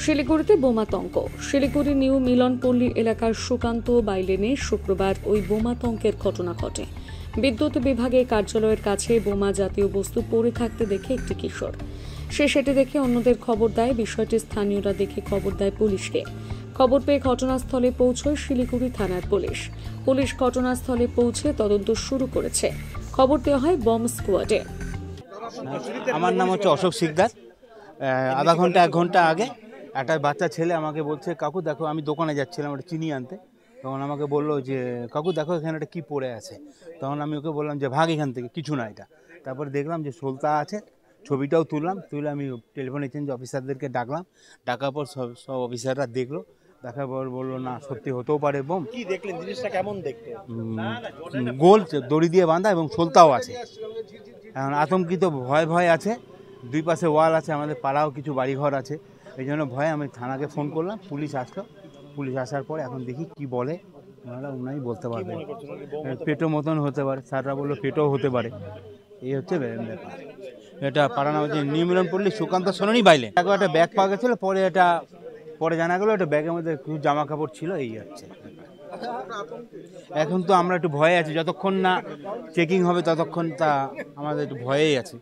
শিলিগুড়িতে বোমাতঙ্ক। শিলিগুড়ি নিউ মিলনপল্লী এলাকার সুকান্ত বাইলেনে শুক্রবার ওই বোমাতঙ্কের ঘটনা ঘটে। বিদ্যুৎ বিভাগের কার্যালয়ের কাছে বোমা জাতীয় বস্তু পড়ে থাকতে দেখে একটি কিশোর সে সেটি দেখে অন্যদের খবর দেয়। বিষয়টি স্থানীয়রা দেখে খবর দেয় পুলিশকে। খবর পেয়ে ঘটনাস্থলে পৌঁছয় শিলিগুড়ি থানার পুলিশ। পুলিশ ঘটনাস্থলে পৌঁছে তদন্ত শুরু করেছে। খবর দেওয়া হয় বম্ব স্কোয়াডে। আমার নাম হচ্ছে অশোক শিকদার। আধা ঘন্টা 1 ঘন্টা আগে একটা বাচ্চা ছেলে আমাকে বলছে, কাকু দেখো, আমি দোকানে যাচ্ছিলাম একটা চিনি আনতে, তখন আমাকে বললো যে কাকু দেখো এখানে একটা কী পড়ে আছে। তখন আমি ওকে বললাম যে ভাগ এখান থেকে, কিছু না এটা। তারপরে দেখলাম যে সলতা আছে, ছবিটাও তুলে আমি টেলিফোন এক্সচেঞ্জ অফিসারদেরকে ডাকলাম। ডাকার পর সব অফিসাররা দেখলো, দেখার পর বললো না সত্যি হতেও পারে বোম। কি দেখলেন, জিনিসটা কেমন দেখতে? গোল দড়ি দিয়ে বাঁধা এবং সলতাও আছে। এখন আতঙ্কিত ভয় আছে, দুই পাশে ওয়াল আছে, আমাদের পাড়াও কিছু বাড়িঘর আছে, এই জন্য ভয়ে আমি থানাকে ফোন করলাম। পুলিশ আসলো, পুলিশ আসার পরে এখন দেখি কি বলে, ওনাই বলতে পারবে। পেটো মতন হতে পারে, স্যাররা বললো পেটোও হতে পারে। এই হচ্ছে ব্যাপার। এটা পাড়া নাম হচ্ছে নিউ মিলনপল্লী সুকান্ত সোনালী বাইলে। একটা ব্যাগ পাওয়া গেছিলো, পরে জানা গেলো একটা ব্যাগের মধ্যে কিছু জামা কাপড় ছিল। এই হচ্ছে এখন তো আমরা একটু ভয়ে আছি, যতক্ষণ না চেকিং হবে ততক্ষণ তা আমাদের একটু ভয়েই আছে।